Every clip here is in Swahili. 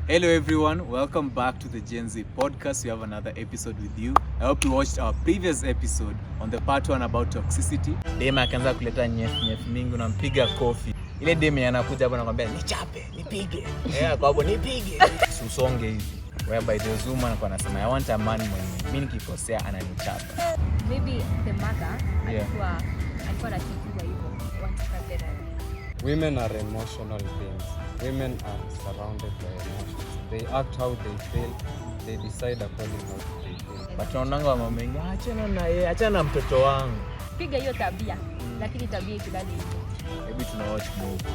Hello everyone, welcome back to the Gen Z podcast. We have another episode with you. I hope you watched our previous episode on the part 1 about toxicity. Dema akaanza kuleta nyef mingi unampiga kofi. Ile dema anakuja hapo anakuambia nichape, nipige. Kwa hapo nipige. Usonge hivi. Whereby the woman anakuwa anasema I want a man mwenye mimi nikikosea ananichapa. Maybe the mother alikuwa anataka hivyo once better. Women are emotional beings. Women are surrounded by emotions. They act how they feel. They decide according to how they feel. But tunaonanga wa mama wengi achana na yeye, achana na mtoto wangu. Piga hiyo tabia, lakini tabia ikidali hivyo. Maybe tuna watch movie.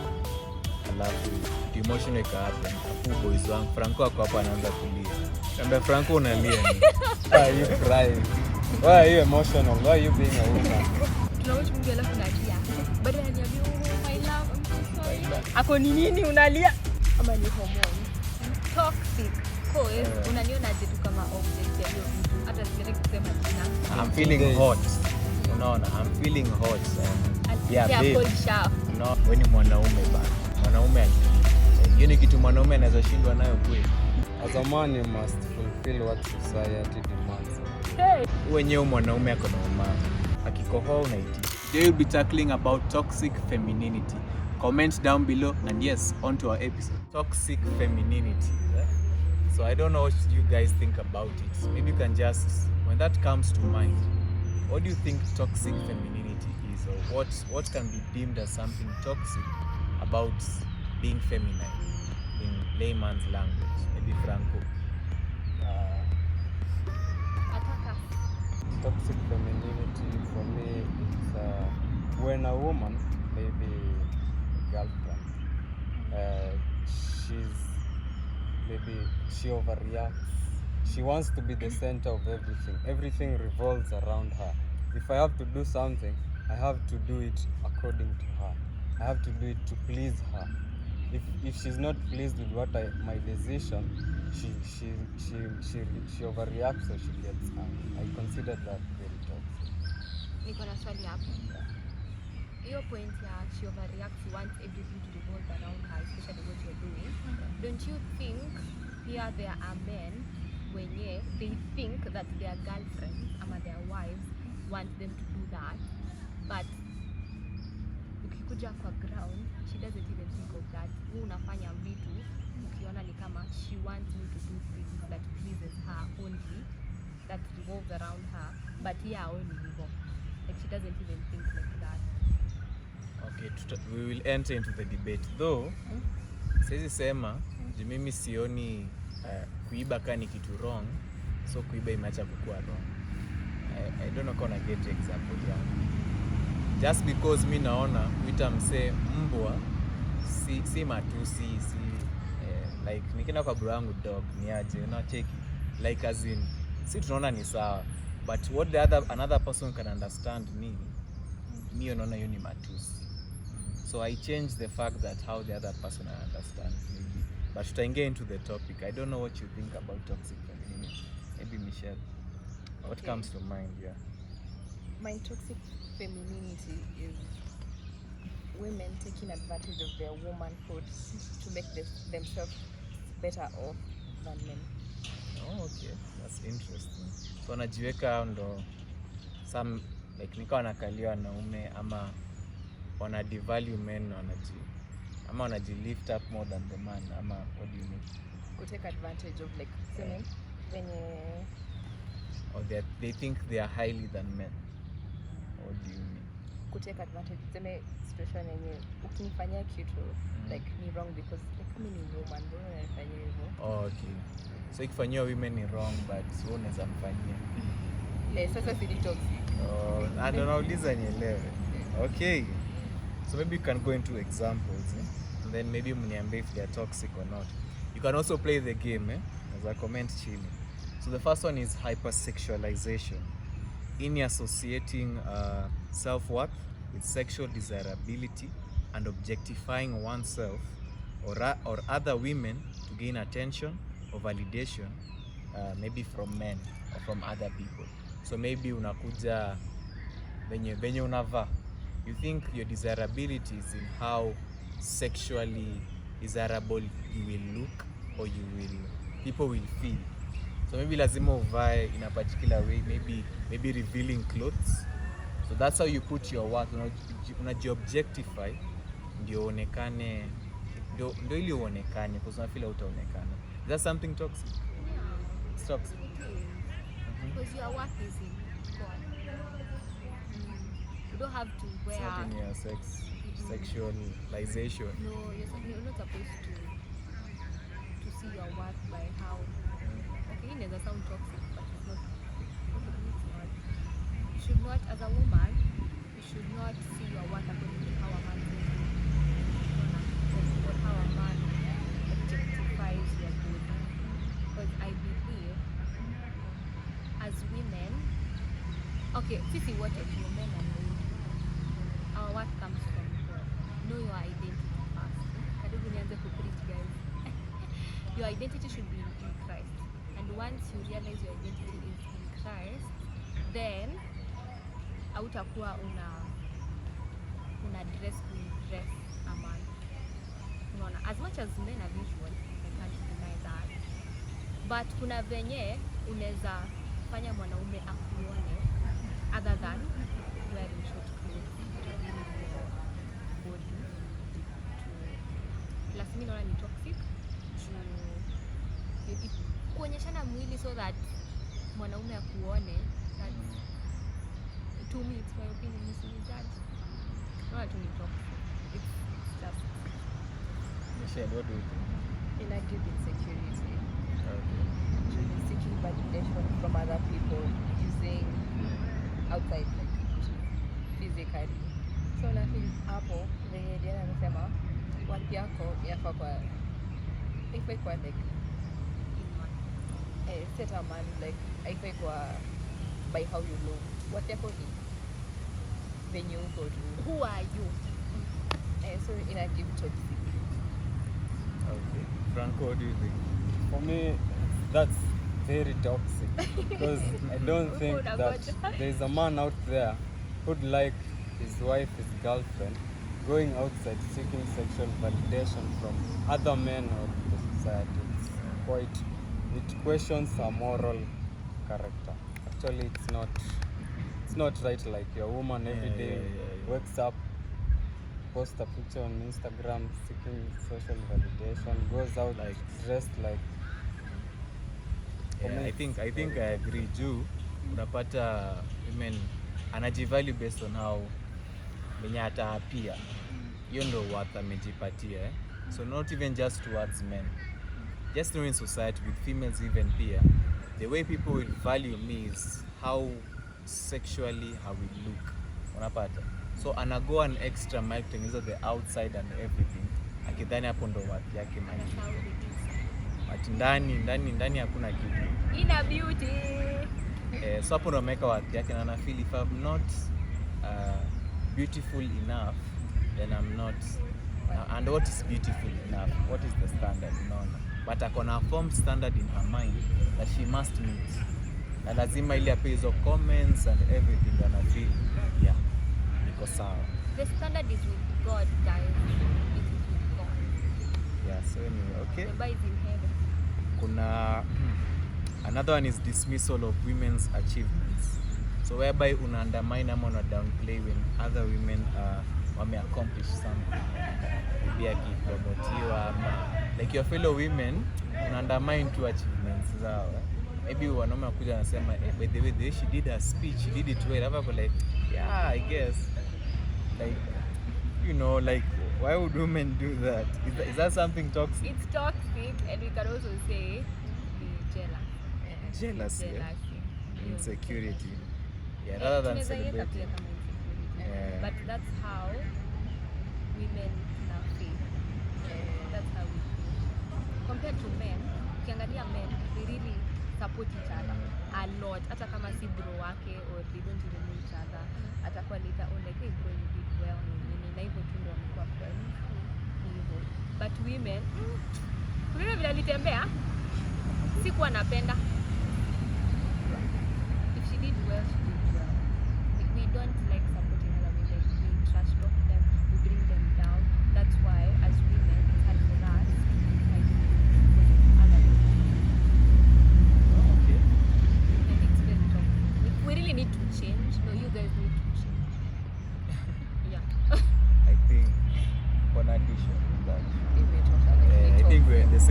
Alafu emotional ika happen. Afu boys wangu Franco ako hapa anaanza kulia. Niambia Franco unalia nini? Why are you crying? Why are you emotional? Why are you being a woman? Tuna watch movie alafu nalia. Baada ya niambia my love, I'm so sorry. Ako ni nini unalia? Ama ni hormone. Toxic. Cause unaniona jitu kama object ya hiyo mtu. Hata sitaki kusema jina. I'm feeling hot. Unaona, I'm feeling hot. Yeah, babe. No, wewe ni mwanaume bana. Mwanaume hiyo ni kitu mwanaume anaweza shindwa nayo kweli. As a man, you must fulfill what society demands. Hey. Wenyewe mwanaume ako na umama. Akikohoa unaiti. Today we'll be tackling about toxic femininity. Comment down below and yes, on to our episode. Toxic femininity. So I don't know what you guys think about it. Maybe you can just, when that comes to mind, what do you think toxic femininity is, or what can be deemed as something toxic about being feminine in layman's language? Maybe Franco. Toxic femininity for me it's when a woman, maybe a girlfriend, she overreacts. She wants to be the center of everything. Everything revolves around her. If I have to do something, I have to do it according to her. I have to do it to please her. If she's not pleased with my decision, she overreacts or she gets angry. I consider that very toxic. Niko na swali hapo. Hiyo point ya she overreacts, wants everything to revolve around her, especially what you're doing. Don't you think here there are men wenye they think that their girlfriends ama their wives want them to do that, but ukikuja kwa ground she doesn't even think of that. Wewe unafanya vitu ukiona ni kama she wants me to do things that pleases her only, that revolves around her, but yeah only hivyo, like she doesn't even think like that. Okay, we will enter into the debate though. Siwezi sema mimi sioni kuiba kani kitu wrong, so kuiba imeacha kukua wrong. I don't know kama get example yangu. Just because mimi naona kuita msee mbwa si matusi, like nikienda kwa bro yangu dog niaje unacheki, like as in si tunaona ni sawa, but what another person can understand mimi unaona hiyo ni matusi. So I change the fact that how the other person understand maybe. But tutaingia into the topic. I don't know what you think about toxic femininity. Maybe Michelle. What comes to mind? Yeah. My toxic femininity is women taking advantage of their womanhood to make themselves better off than men. Oh, okay. That's interesting. So wanajiweka ndo some like nikawa nakalia wanaume ama wana devalue men, ama wanaji lift up more than the man, ama what do you mean? To take advantage of like women when or they think they are highly than men. What do you mean? To take advantage tuseme situation yenye ukinifanyia kitu like ni wrong because like mimi ni woman, mbona unanifanyia hivyo? Oh, okay. So ikifanyia women ni wrong but wewe unaweza mfanyia. Sasa si toxic. Oh, I don't know, uliza nielewe. Okay. So maybe you can go into examples, and then maybe mniambie if they are toxic or not. You can also play the game, as a comment chini. So the first one is hypersexualization. In associating self-worth with sexual desirability and objectifying oneself or other women to gain attention or validation, maybe from men or from other people. So maybe unakuja venye unavaa. You think your desirability is in how sexually desirable you will look or you will people will feel. So maybe lazima uvae in a particular way, maybe revealing clothes. So that's how you put your work, unajiobjectify ndio uonekane, ndio ili uonekane, because unafeel utaonekana. Is that something toxic? Yeah. It's toxic. It is. Because your work is in God. You don't have to wear. It's not in your sexualization. No, you're not supposed to see your work by how. Okay, it doesn't sound toxic, but it's not. It's not. You should not, as a woman, you should not see your work according to how a man sees you, or how a man objectifies your body. Because I believe, as women, okay, sisi wote tu men and women, our work comes from God. Know your identity first. Karibu nianze kupreach, guys. Your identity should be in Christ, and once you realize your identity is in Christ, then hautakuwa una dress a man. Unaona, as much as men are visual, I can't deny that, but kuna venye unaweza fanya mwanaume akuone other than wearing short clothes, revealing your body. Last mimi naona ni toxic kuonyeshana mwili so that mwanaume akuone. To me, it's my opinion, you see, judge. Not to me toxic. It's just Michelle, what do you think? Inactive insecurity. Okay. Actually seeking validation from other people using outside like physically. So na feel hapo venye Diana anasema work yako yafaa kwa haifai kwa like set a man like haifai kwa by how you look. Work yako ni venye uko tu. who are you? So inactive toxic. Okay. Franco, what do you think? For me, that's very toxic because I don't think Would have that got- there's a man out there who'd like his wife, his girlfriend, going outside seeking sexual validation from other men or the society. It questions our moral character. Actually, it's not right. Like your woman every day wakes up, post a picture on Instagram seeking social validation, goes out Like- dressed like. Yeah, I think I agree. Juu unapata women anajivalue based on how venye ataapia, hiyo ndo worth amejipatia eh? So not even just towards men, just in society with females even pia, the way people will value me is how sexually how we look, unapata. So anago an extra mile kutengeneza the outside and everything, akidhani hapo ndo worth yake man. Anasahau the inside. But ndani hakuna kitu. Inner beauty. So hapo ndo ameweka worth yake, na feel if I'm not beautiful enough, then I'm not. And what is beautiful enough? What is the standard? Unaona? But akona form standard in her mind that she must meet. Na lazima ili ape hizo comments and everything, and I feel yeah, niko sawa. The standard is with God, guys. It is with God. Yeah, so anyway, okay. The bar is in heaven. Kuna another one is dismissal of women's achievements. So whereby una undermine ama una downplay when other women wame accomplish something. Maybe akipromotiwa ama like your fellow women una undermine two achievements zao. Maybe wanaume wakuja wanasema by the way she did her speech, she did it well. Hapa kwa like yeah, I guess like you know like why would women do that? Is that something toxic? It's toxic, and we can also say be jealous. Jealousy, yeah? Jealousy. Insecurity. Yeah, rather than Tunaweza iweka celebrating. pia kama insecurity. Yeah. But that's how women now feel. That's how we feel. Compared to men, ukiangalia men, they really support each other a lot. Hata kama si bro wake or they don't even know each other. Atakuwa later on like, hey bro, you did well. Na hivyo tu ndio wamekuwa friends. Hivyo. But women, kuna vile alitembea, sikuwa napenda. If she did well, she did well. We don't like supporting other women. We trash talk them, we bring them down. That's why, as women, it's hard for us to fight other women.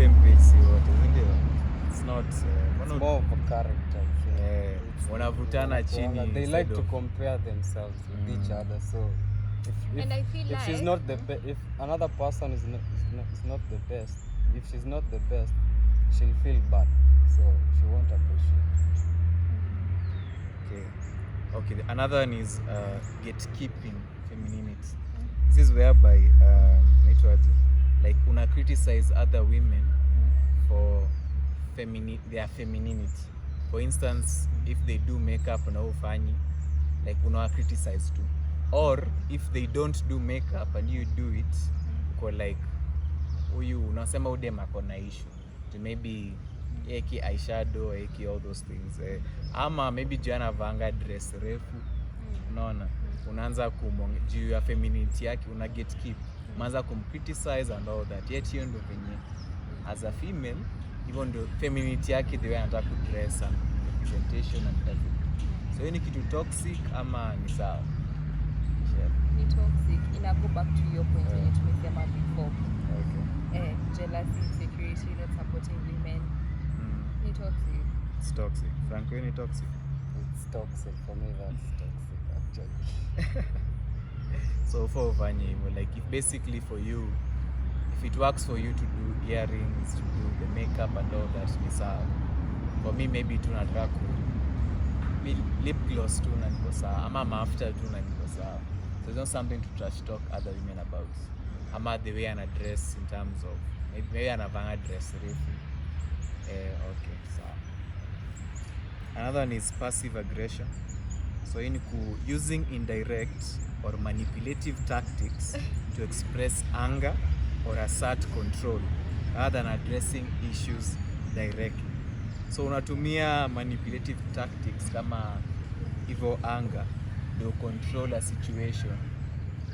same page si wote, ndio. It's not It's more of a character, I think. It's wanavutana chini. They like to compare themselves with each other. So And I feel if she's like- not the if another person is not the best, if she's not the best, she'll feel bad. So she won't appreciate it. Okay. Another one is gatekeeping femininity. This is whereby like una criticize other women for their femininity. For instance, if they do makeup na ufanyi, like una criticize too. Or if they don't do makeup and you do it, uko like huyu unasema udem ako na issue. Maybe eki eyeshadow, eki all those things. Ama maybe jana vanga dress refu. Unaona? Unaanza juu ya femininity yake una gatekeep. Unaanza criticize and all that. Yet hiyo ndo venye as a female, even ndo femininity yake the way anataka ku dress and representation and everything. So hiyo ni kitu toxic ama ni sawa? Ni toxic. Ina go back to your point when tumesema before. Okay. Jealousy, insecurity, not supporting women. Ni toxic. It's toxic. Franco, ni toxic? It's toxic. For me, that's toxic, actually. So for ufanye like if basically for you, if it works for you to do earrings, to do the makeup and all that, ni sawa. For me maybe tunataka ku lip gloss tu na niko sawa, ama mafuta tu na niko sawa. So it's not something to trash talk other women about. Ama the way ana dress in terms of maybe anavanga dress refu. Okay, sawa. Another one is passive aggression. So in using indirect or manipulative tactics to express anger or assert control rather than addressing issues directly. So unatumia manipulative tactics kama hivyo anger to control a situation.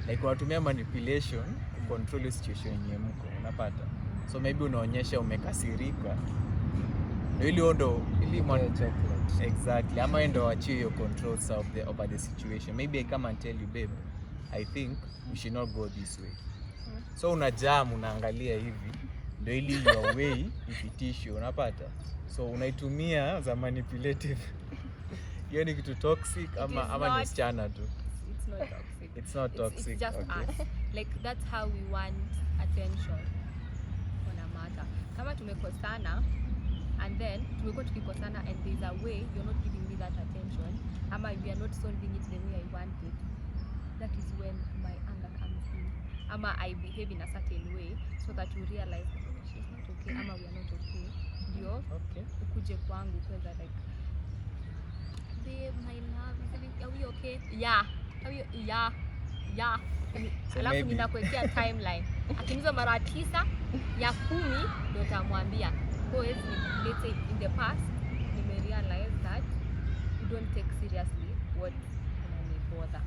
Like unatumia manipulation to control a situation yenye mko unapata. So maybe unaonyesha umekasirika. Ili exactly. Ama ndo achieve your control over the situation. Maybe I come and tell you, babe, I think we should not go this way. So unajam unaangalia hivi ndio ili your way ipitishe unapata. So unaitumia za manipulative. Hiyo ni kitu toxic ama ni chana tu. It's not toxic. It's not toxic. It's just okay. us. Like that's how we want attention on a matter. Kama tumekosana and then tumekuwa tukikosana and there's a way you're not giving me that attention ama we are not solving it the way I want it, that is when my anger comes in ama I behave in a certain way so that you realize she's not okay ama we are not okay, ndio ukuje kwangu because like babe, my love, are we okay? Yeah. Yeah. So alafu ninakuwekea timeline akiniza mara 9 ya 10 ndio utamwambia. Because let's say in the past you may realize that you don't take seriously what may bother.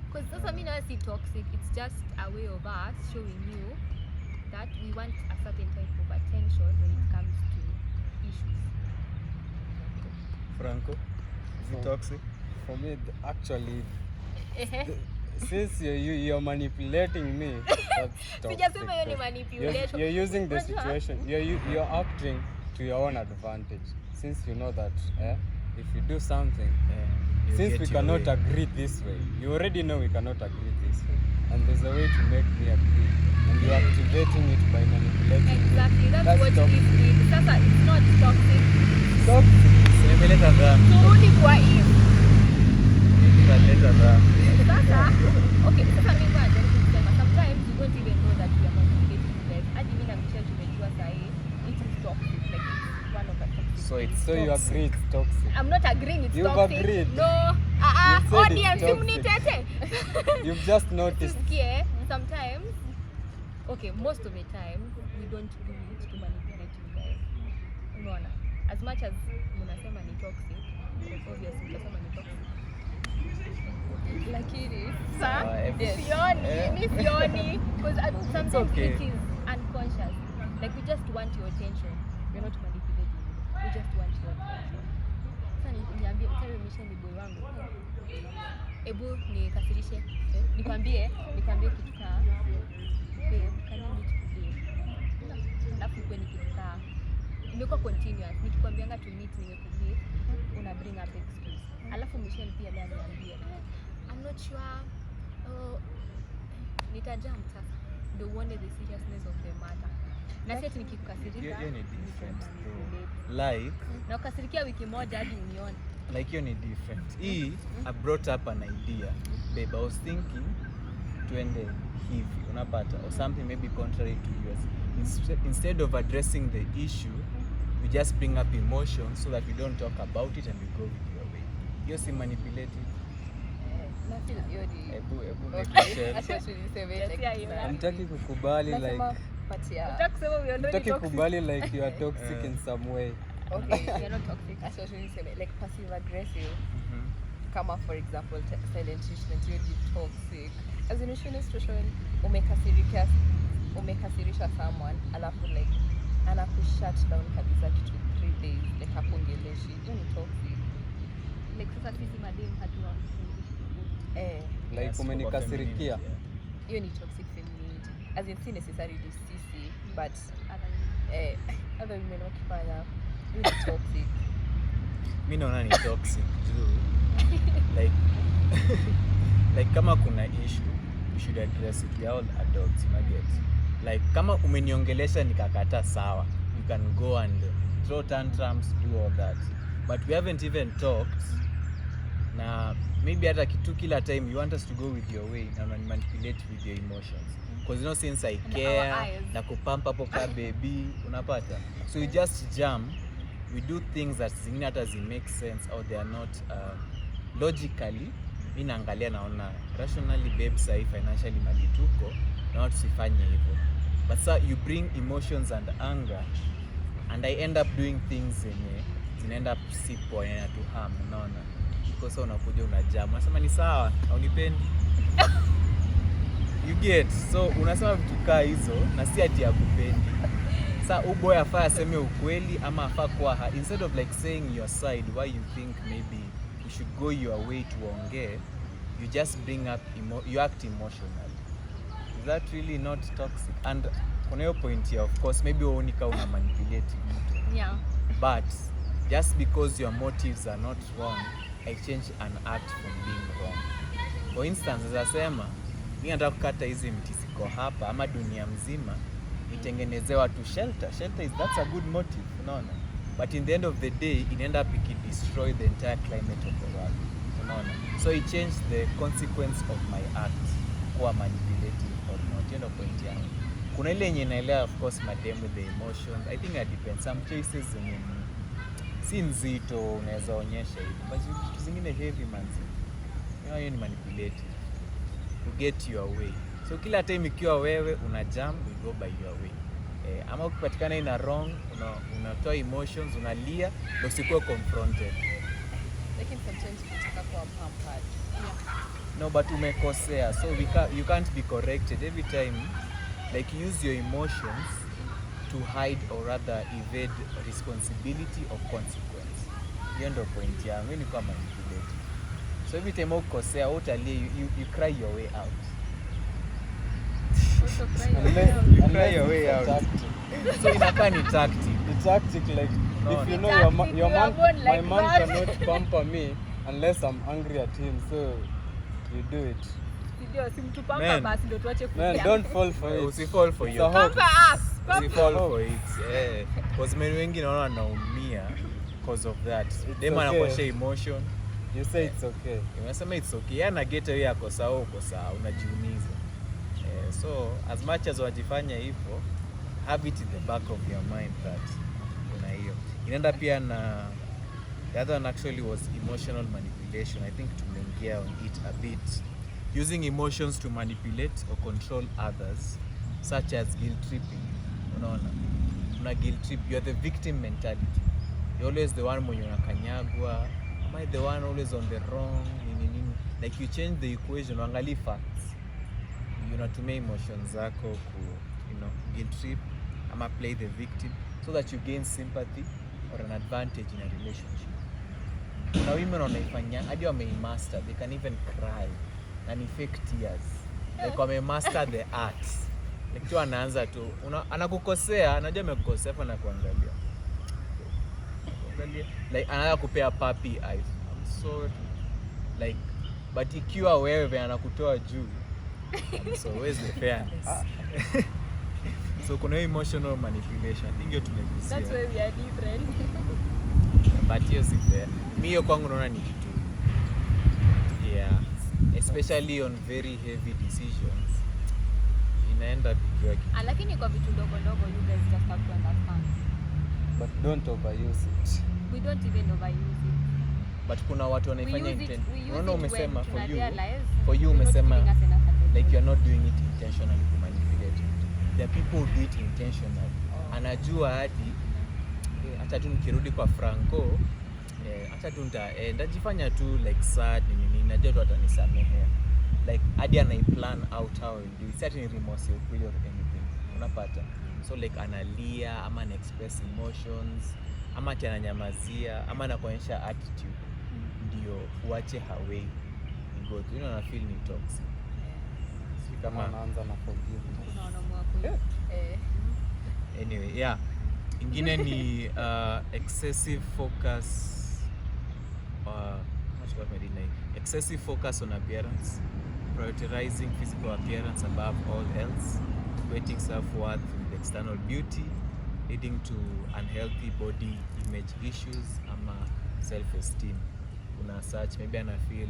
Because sasa mimi na si toxic, it's just a way of us showing you that we want a certain type of attention when it comes to issues. Franco, is it toxic? For me, actually, since you're manipulating me, that's toxic. Sijasema hiyo ni manipulation. You're using the situation. You're acting to your own advantage. Since you know that if you do something, since we cannot agree this way, you already know we cannot agree this way, and there's a way to make me agree, and you're activating it by manipulating Exactly, me. that's what toxic. it is. Sasa it's not toxic. Toxic. Semeleta dhambi. Turudi kwa hiyo. Semeleta dhambi. Sasa, okay, sasa mimi najaribu kusema sometimes you don't even know that you are manipulating you guys. Hadi mimi na Michelle tumejua sahi it is toxic, like it's one of the toxic. So it's So you agree it's toxic. I'm not agreeing it's You've toxic. agreed. No. You've said it's Audience toxic. mnitete. You've just noticed. Tusikie, sometimes, okay, most of the time we don't do it to manipulate you guys. Unaona? As much as mnasema ni toxic, it's obvious mnasema ni toxic. Lakini Sioni, because sometimes okay. it is unconscious. Like we just want your attention. We're not manipulating you. We just want your attention. Sasa niambie utawe Michelle ni boy wangu. Ebu nikasirishe. Nikwambie kitu kaa babe, can you meet today? alafu ikuwe nikikaa imekuwa continuous, nikikwambianga to meet nimekumeet, una bring up excuse, alafu mwishoni pia leo niambie I'm not sure, nitajump sasa ndio uone the seriousness of the matter. Na sasa nikikukasirika hiyo ni different though. Like na ukasirikia wiki moja hadi unione. Like hiyo ni different. Hii I brought up an idea. Babe, I was thinking tuende hivi, unapata, or something maybe contrary to yours. Instead of addressing the issue, we just bring up emotions so that we don't talk about it and we go with your way. Hiyo si manipulative. Hamtaki kukubali like hamtaki kukubali like you are toxic in some way. Okay, you're not toxic. Like passive aggressive. Kama for example silent treatment, you're toxic. As in a situation umekasirisha someone alafu like anakushut down kabisa kitu 3 days like hakungeleshi, hiyo ni toxic. Like sasa sisi madem hatuwa like umenikasirikia, hiyo ni toxic femininity. As in si necessarily sisi but other women wakifanya, hiyo ni toxic. Mimi naona ni toxic juu like kama kuna issue you should address it. We are all adults, you get. Like kama umeniongelesha nikakata, sawa, you can go and throw tantrums, do all that, but we haven't even talked. Na maybe hata kitu kila time you want us to go with your way na manipulate with your emotions, because you know since I care na kupump hapo ka baby, unapata, so you just jump, we do things that zingine hata zi make sense or they are not logically. Mimi naangalia naona rationally babe sai financially malituko na watu sifanye hivyo, but so you bring emotions and anger and I end up doing things zenye zinaenda up sipo na to harm, unaona, because unakuja unajam unasema ni sawa au nipendi you get, so unasema vitu kaa hizo na si ati ya kupendi. Sasa uboy afaa aseme ukweli ama afaa kwa instead of like saying your side why you think maybe you should go your way to ongea, you just bring up you act emotional. Is that really not toxic? And kuna hiyo point here, of course maybe uonika una manipulate mtu, yeah, but just because your motives are not wrong, I change an act from being wrong. For instance, as I sema mimi nataka kukata hizi mti siko hapa ama dunia mzima itengeneze watu shelter is, that's a good motive, unaona, but in the end of the day it end up destroy the entire climate of the world, unaona, so it changed the consequence of my act kuwa manipulative or not. You know point yangu kuna ile yenye naelewa, of course madem with the emotions, I think it depends, some cases zenye si nzito unaweza onyesha hivi, but vitu zingine heavy manzi, you know, hiyo ni manipulative to get your way. So kila time ikiwa wewe una jam, we go by your way. Ama ukipatikana ina wrong, unatoa emotions, unalia, ndio usikuwe confronted. Lakini sometimes unataka kuwa pampered. No, but umekosea, so you can't be corrected every time. Like use your emotions to hide or rather evade responsibility or consequence. Hiyo ndio point yangu, ni kama manipulate. So every time ukosea, utalia, you cry your way out. You cry your way out. So inakaa ni tactic. It's tactic like no, if you know my man cannot pamper me unless I'm angry at him, so you do it. Ndio simtupamba basi ndio tuache kulia. Man, don't fall for it. Usifall for you. Usifall for it. Because men wengi naona wanaumia because of that. Dem anakuwa emotion. You say it's okay. Unasema it's okay. Yana get away yako sawa uko sawa, unajiumiza. So as much as wajifanya hivyo, have it in the back of your mind that kuna hiyo. Inaenda pia na the other one actually was emotional manipulation. I think tumeingia on it a bit. Using emotions to manipulate or control others, such as guilt tripping. Unaona, una guilt trip, you are the victim mentality. You're always the one mwenye unakanyagwa. Am I the one always on the wrong? Nini. Like you change the equation, uangalie facts. Unatumia emotions zako ku, guilt trip ama play the victim so that you gain sympathy or an advantage in a relationship. Kuna women wanaifanya hadi wameimaster, they can even cry and fake tears. Like wamemaster the arts. like tu anaanza tu anakukosea, anajua amekukosea hapo na kuangalia like anaanza kupea puppy eyes, I'm sorry like, but ikiwa wewe anakutoa juu, so where's the fairness? So kuna emotional manipulation, inge tumegusia. That's why we are different. But hiyo si fair. Mimi hiyo kwangu naona ni kitu, yeah, especially on very heavy decisions, inaenda bikiwa kitu. Lakini kwa vitu ndogo ndogo, you guys just have to understand. But don't overuse it. We don't even overuse it. But kuna watu wanaifanya intent. Unaona umesema for you umesema like you are not doing it intentionally to manipulate. There are people who do it intentionally. Anajua hadi hata tu nikirudi kwa Franco, hata tu ndajifanya tu like sad nini, najua tu atanisamehea. Like hadi anaiplan out how he do it. Certain remorse or failure or anything. Unapata. So like analia ama ana express emotions ama ananyamazia ama anakuonyesha attitude ndio uache hawei go tu, na feel ni toxic. Si kama anaanza na forgiveness. Unaona mwako. Anyway, yeah. Ingine ni excessive focus excessive focus on appearance, prioritizing physical appearance above all else, equating self-worth with external beauty, leading to unhealthy body image issues ama self-esteem. Una search maybe ana feel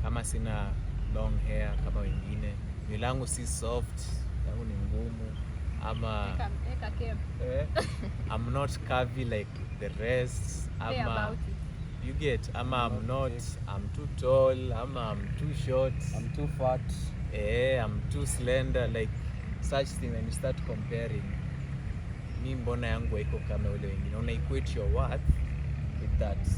kama sina long hair kama wengine, nywele yangu si soft, yangu ni ngumu, ama I'm not curvy like the rest, ama you get, ama I'm too tall, ama I'm too short, I'm too fat, I'm too slender, like such thing. When you start comparing, mi mbona yangu haiko kama wale wengine, una equate your worth with that.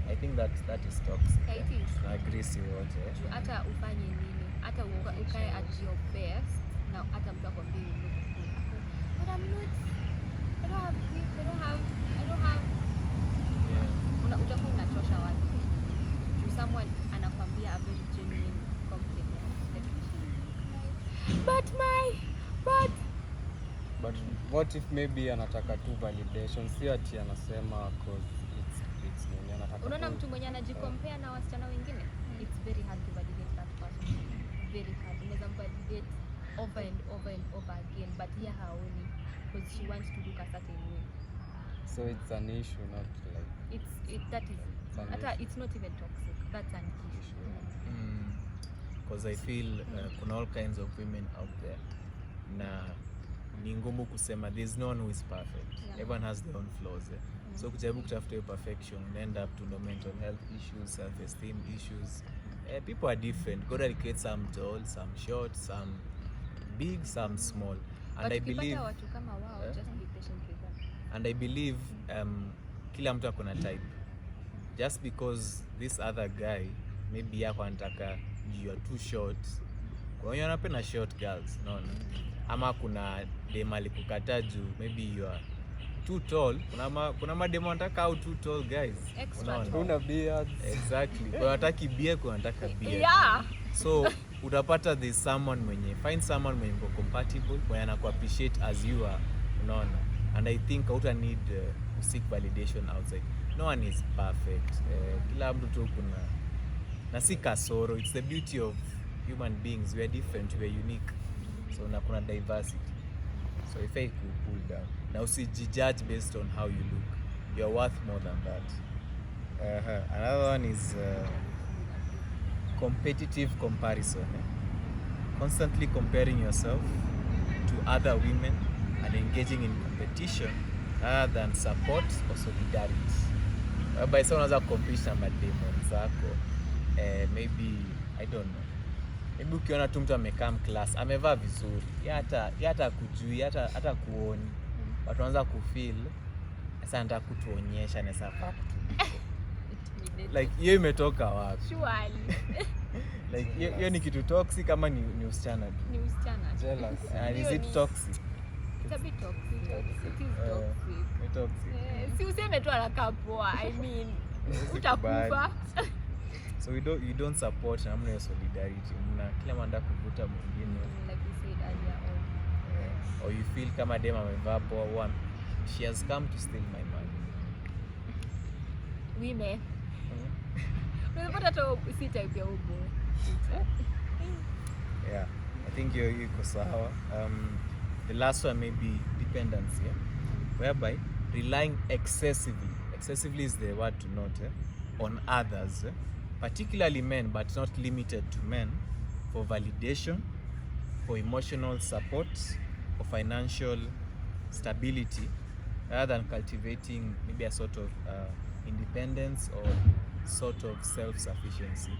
I think that is toxic. It is. I agree si wote. Hata ufanye nini, hata ukae at your best, na hata mtu akwambie you look good. But I'm not, I don't have lips, I don't have. Yeah. Utakuwa unachosha watu. Someone anakwambia a very genuine compliment. Like, but what if maybe anataka tu validation, si ati anasema cause it's nini anataka. Unaona mtu mwenye anajicompare na wasichana wengine, it's very hard to validate that person. Very hard. Unaweza validate over and over again, but here haoni because she wants to look a certain way. So it's an issue, not like it's not even toxic. That's an issue. Because I feel kuna all kinds of women out there, na ni ngumu kusema, there's no one who is perfect. Yeah. Everyone has their own flaws. So kujaribu kutafuta hiyo perfection, end up to mental health issues, self-esteem issues. People are different. God creates some tall, some short, some big, some small. And but I believe watu kama wao, just be patient with them. And I believe kila mtu akona type. Just because this other guy maybe yako anataka you are too short, kwa hiyo anapenda short girls, no. Ama kuna dema alikukata juu maybe you are too tall. Kuna mademo anataka au too tall guys. Una beard. Exactly. Kwa hataki beard, kwa anataka beard. Yeah. So utapata there's someone find someone mwenye mko compatible, mwenye anaku appreciate as you are, unaona. And I think uta need to seek validation outside. No one is perfect. Kila mtu tu kuna na si kasoro. It's the beauty of human beings. We are different, we are unique. So na kuna diversity. So if I could pull down. Now usijudge based on how you look. You are worth more than that. Another one is competitive comparison. Constantly comparing yourself to other women and engaging in competition rather than support or solidarity. By someone unaweza compete na mademons zako. Maybe I don't know. Maybe ukiona tu mtu amekaa class, amevaa vizuri, hata kujui, hata kuoni. Watu wanaanza kufeel sasa nataka kutuonyesha na sasa like hiyo imetoka wapi? Surely. Like hiyo ni kitu toxic kama ni usichana tu. Ni usichana. Jealous. And is it toxic? It's a bit toxic. It is toxic. It's toxic. Si useme tu anakaa poa. I mean, utakufa. So you don't support namna ya solidarity. Mna kila manda kuvuta mwingine. Like we said earlier on. or you feel kama dem amevaa poa, one she has come to steal my money. Women. Unapata tu si type ya ubo. Yeah, I think you're sawa. The last one may be dependency, whereby relying excessively is the word to note, on others, particularly men, but not limited to men, for validation, for emotional support, for financial stability, rather than cultivating maybe a sort of independence or sort of self-sufficiency,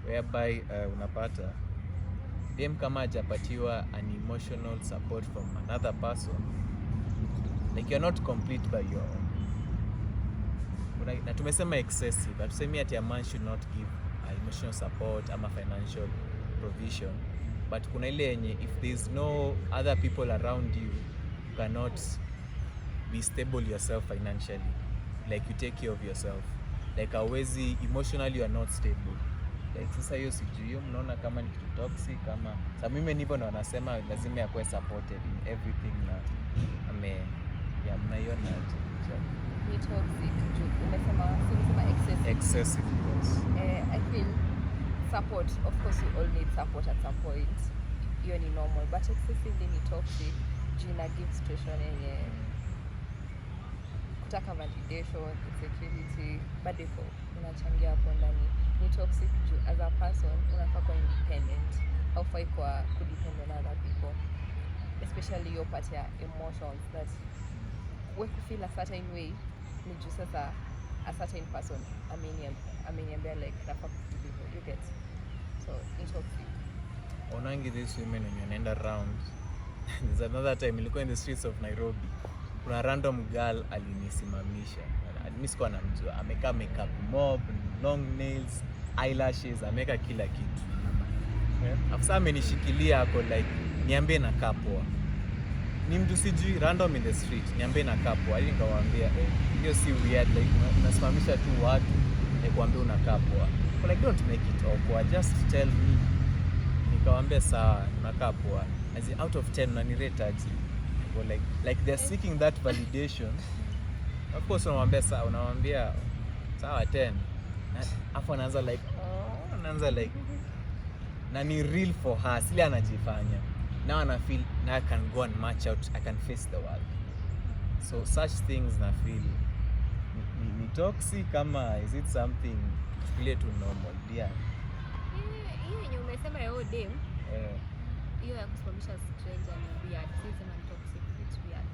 whereby unapata dem kama hajapatiwa an emotional support from another person, like you're not complete by your own. Na tumesema excessive, hatusemi ati a man should not give emotional support ama financial provision, but kuna ile yenye if there's no other people around you, you cannot be stable yourself financially, like you take care of yourself, like hawezi emotionally you are not stable, like sasa hiyo sijui hiyo mnaona kama ni kitu toxic, kama sa mimi ndivyo ndo wanasema lazima yakuwe supported in everything, na ya mnaiona ni toxic juu umesema excessive. Yes. I feel support, of course we all need support at some point, hiyo ni normal, but excessively ni toxic juu ina give situation yenye kutaka validation, insecurity, bado iko unachangia hapo ndani. Ni toxic juu as a person unafaa kuwa independent, haufai kuwa kudepend on other people, especially your part ya emotions, that we feel a certain way ni juu sasa a certain person ameniambia like nafaa kufikiria, you get, so ni toxic. Onangi these women when you end around. There's another time nilikuwa in the streets of Nairobi, kuna random girl alinisimamisha, mimi sikuwa namjua, ameka makeup mob, long nails, eyelashes, ameka kila kitu. Afisa amenishikilia ako like niambie nakaa poa. Ni mtu sijui random in the street, niambie nakaa poa. Ili nikawaambia hiyo si weird, like unasimamisha tu watu kuambia unakaa poa. Like don't make it awkward, just tell me. Nikawaambia sawa unakaa poa. As in, out of 10 unanirate aje? Like they're seeking that validation. Of course unamwambia sawa, unamwambia sawa 10. Afu anaanza like na ni real for her, sile anajifanya. Now I feel now I can go and march out, I can face the world. So such things na feel ni toxic kama is it something related to normal? Yeah. Hiyo yenye umesema ya dem. Hiyo ya kusimamisha stranger ni weird. Sisi ni toxic, it's weird.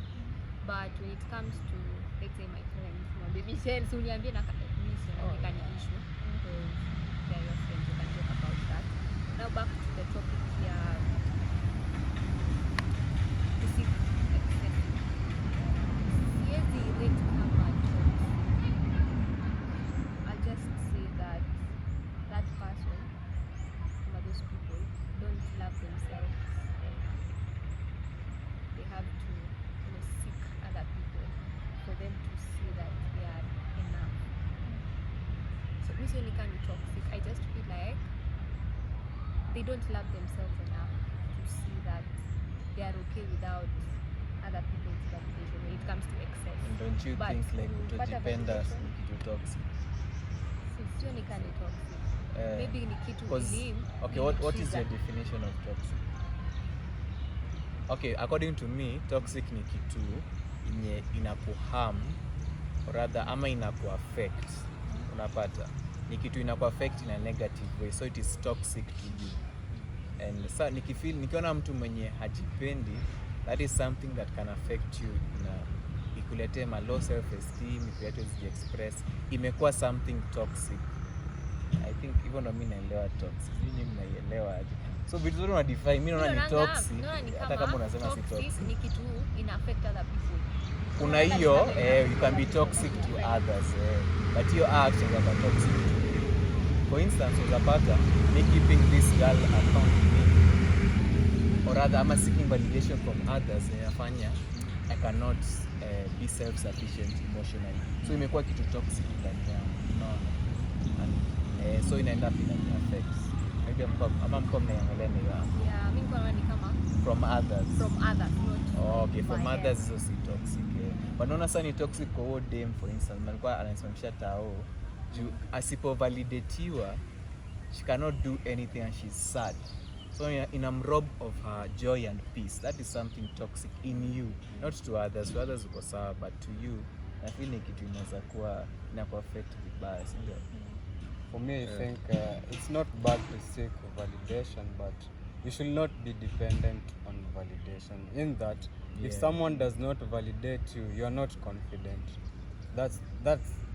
But when it comes to let's say my friends, mwambie Michelle, si uniambie na mimi sina ni issue. Yeah, your friends you can talk about that. Now back to the topic here. I'll just say that that person, those people, don't love themselves. They have to seek other people for them to see that they are enough. So usually can be toxic. I just feel like they don't love themselves enough to see that they are okay without other people's validation when it comes to excess. And don't you think like kutojipenda ni kitu toxic? Sio ni kani toxic. Maybe ni kitu believe. Okay, what is your definition of toxic? Okay, according to me, toxic ni kitu yenye inakuharm or rather ama inakuaffect. Unapata ni kitu inakuaffect in a negative way, so it is toxic to you. And so nikiona mtu mwenye hajipendi, that is something that can affect you na ikulete ma low self esteem, ikulete express, imekuwa something toxic. I think even though mimi naelewa toxic, mimi mnaielewa aje? So vitu zote una define, mimi naona ni toxic, hata kama unasema si toxic. Ni kitu ina affect other people. Kuna hiyo you can be toxic to others, but your actions are toxic. For instance, unapata me keeping this girl around me, or rather I'm seeking validation from others, inafanya I cannot be self-sufficient emotionally. So imekuwa kitu toxic ndani yangu, unaona? So ina end up in affects. pia mko mnaangalia ni Yeah, mimi niko ni kama from others. From others, not Okay, from my others end. hizo si toxic. Wanaona sasa ni toxic kwa huo dem for instance, alikuwa anasimamisha tao juu asipovalidatiwa she cannot do anything and she's sad. So inamrob of her joy and peace. That is something toxic in you, not to others. To others uko sawa, but to you na feel ni kitu inaweza kuwa inakuaffect vibaya, si ndio? For me, I think it's not bad to seek validation, but you should not be dependent on validation. In that, if someone does not validate you, you are not confident. That's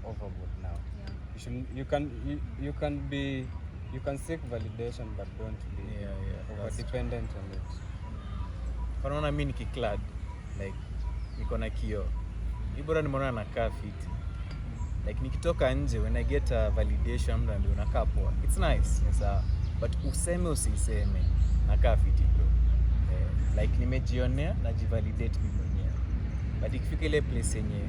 overboard now. Yeah. You can seek validation, but don't be over dependent on it. Unaona mimi nikiklad like niko na kioo. Ni bora nimeona nakaa fiti. Like nikitoka nje when I get a validation ndio unakaa poa. It's nice, ni sawa. But useme usiseme nakaa fiti bro. Like nimejionea najivalidate mimi mwenyewe. But ikifika ile place yenye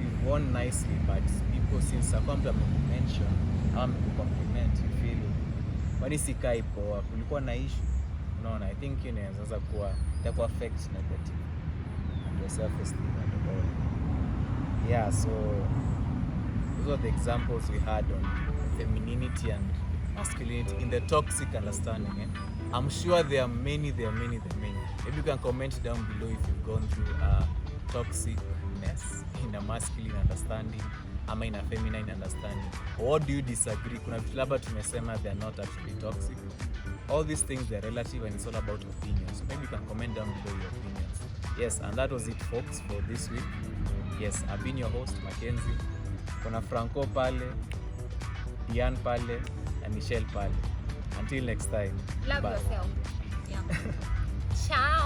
you've won nicely, but people since akwambia mention compliment you feel wani sikai poa, kulikuwa na issue. Unaona, I think inaweza kuwa itakuwa affect negative and your self esteem and all. Yeah, so those are the examples we had on femininity and masculinity in the toxic understanding. I'm sure there are many. Maybe you can comment down below if you've gone through a toxicness in a masculine understanding ama in a feminine understanding. Or what do you disagree? Kuna vitu labda tumesema they are not actually toxic. All these things, they're relative and it's all about opinions. So maybe you can comment down below your opinions. Yes, and that was it folks for this week. Yes, I've been your host, Mackenzie. Kuna Franco pale, Diane pale, and Michelle pale. Until next time. Love bye. yourself. Yeah. Ciao.